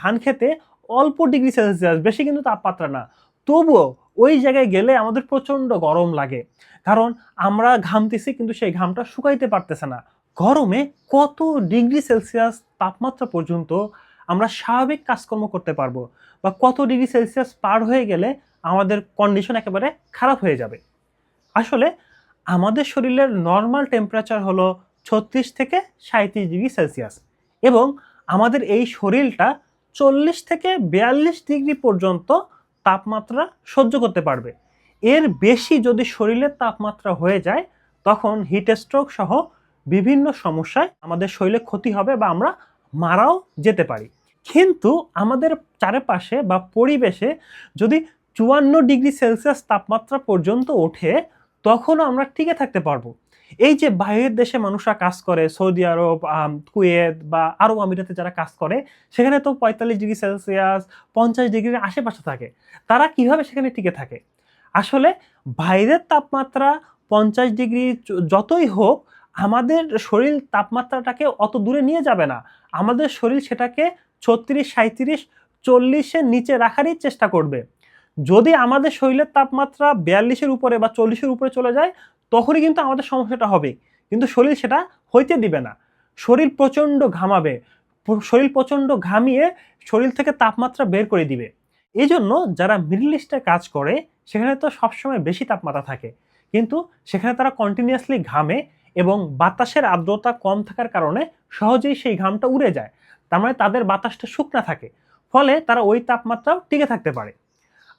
ধান খেতে অল্প ডিগ্রি সেলসিয়াস, বেশি কিন্তু তাপমাত্রা না, তবুও ওই জায়গায় গেলে আমাদের প্রচণ্ড গরম লাগে। কারণ আমরা ঘামতেছি কিন্তু সেই ঘামটা শুকাইতে পারতেছে না। গরমে কত ডিগ্রি সেলসিয়াস তাপমাত্রা পর্যন্ত আমরা স্বাভাবিক কাজকর্ম করতে পারবো, বা কত ডিগ্রি সেলসিয়াস পার হয়ে গেলে আমাদের কন্ডিশন একেবারে খারাপ হয়ে যাবে? আসলে আমাদের শরীরের নর্মাল টেম্পারেচার হলো 36 থেকে 37 ডিগ্রি সেলসিয়াস, এবং আমাদের এই শরীরটা 40 থেকে 42 ডিগ্রি পর্যন্ত তাপমাত্রা সহ্য করতে পারবে। এর বেশি যদি শরীরের তাপমাত্রা হয়ে যায়, তখন হিট স্ট্রোক সহ বিভিন্ন সমস্যায় আমাদের শরীরে ক্ষতি হবে বা আমরা মারাও যেতে পারি। কিন্তু আমাদের চারপাশে বা পরিবেশে যদি 54 ডিগ্রি সেলসিয়াস তাপমাত্রা পর্যন্ত ওঠে, তখনও আমরা টিকে থাকতে পারবো। এই যে বাইরের দেশে মানুষরা কাজ করে, সৌদি আরব, কুয়েত বা আরব আমিরাতে যারা কাজ করে, সেখানে তো 45 ডিগ্রি সেলসিয়াস 50 ডিগ্রির আশেপাশে থাকে। তারা কিভাবে সেখানে টিকে থাকে? আসলে বাইরের তাপমাত্রা 50 ডিগ্রি যতই হোক, আমাদের শরীর তাপমাত্রাটাকে অত দূরে নিয়ে যাবে না। আমাদের শরীর সেটাকে 36, 37, 40 এর নিচে রাখারই চেষ্টা করবে। যদি আমাদের শরীরের তাপমাত্রা 42 এর উপরে বা 40 এর উপরে চলে যায়, তখনই কিন্তু আমাদের সমস্যাটা হবে। কিন্তু শরীর সেটা হইতে দিবে না। শরীর প্রচণ্ড ঘামাবে। শরীর প্রচণ্ড ঘামিয়ে শরীর থেকে তাপমাত্রা বের করে দিবে। এজন্য যারা মিডল ইস্টে কাজ করে, সেখানে তো সবসময় বেশি তাপমাত্রা থাকে। কিন্তু সেখানে তারা কন্টিনিউয়াসলি ঘামে, এবং বাতাসের আর্দ্রতা কম থাকার কারণে সহজেই সেই ঘামটা উড়ে যায়। তার মানে তাদের বাতাসটা শুকনা থাকে। ফলে তারা ওই তাপমাত্রাও টিকে থাকতে পারে।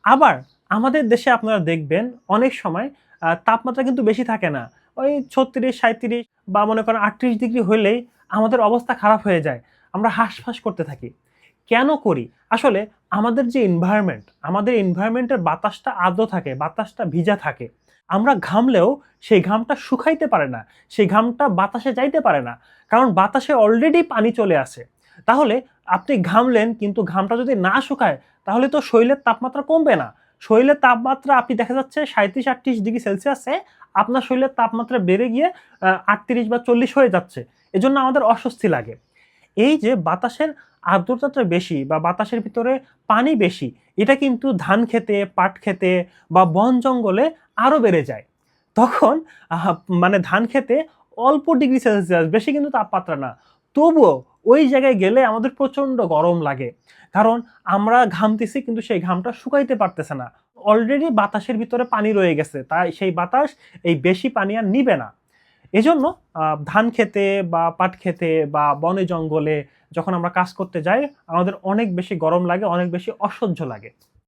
আবার আমাদের দেশে আপনারা দেখবেন অনেক সময় তাপমাত্রা কিন্তু বেশি থাকে না। ওই 36, 37 বা মনে করেন 38 ডিগ্রি হইলেই আমাদের অবস্থা খারাপ হয়ে যায়। আমরা হাঁসফাঁস করতে থাকি। কেন করি? আসলে আমাদের যে এনভায়রনমেন্ট, আমাদের এনভায়রনমেন্টের বাতাসটা আর্দ্র থাকে, বাতাসটা ভিজা থাকে। আমরা ঘামলেও সেই ঘামটা শুকাইতে পারে না। সেই ঘামটা বাতাসে যাইতে পারে না। কারণ বাতাসে অলরেডি পানি চলে আসে। তাহলে আপনি ঘামলেন, কিন্তু ঘামটা যদি না শুকায়, তাহলে তো শরীরের তাপমাত্রা কমবে না। শরীরের তাপমাত্রা আপনি দেখা যাচ্ছে 37-38 ডিগ্রি সেলসিয়াসে আপনার শরীরের তাপমাত্রা বেড়ে গিয়ে 38 বা 40 হয়ে যাচ্ছে। এজন্য আমাদের অস্বস্তি লাগে। এই যে বাতাসের আর্দ্রতাটা বেশি বা বাতাসের ভিতরে পানি বেশি, এটা কিন্তু ধান খেতে, পাট খেতে বা বন জঙ্গলে আরো বেড়ে যায়। তখন আহ মানে ধান খেতে অল্প ডিগ্রি সেলসিয়াস, বেশি কিন্তু তাপমাত্রা না, তবুও ওই জায়গায় গেলে আমাদের প্রচণ্ড গরম লাগে। কারণ আমরা ঘামতেছি কিন্তু সেই ঘামটা শুকাইতে পারতেছে না। অলরেডি বাতাসের ভিতরে পানি রয়ে গেছে। তাই সেই বাতাস এই বেশি পানি আর নিবে না। এজন্য ধান খেতে বা পাট খেতে বা বনে জঙ্গলে যখন আমরা কাজ করতে যাই, আমাদের অনেক বেশি গরম লাগে, অনেক বেশি অসহ্য লাগে।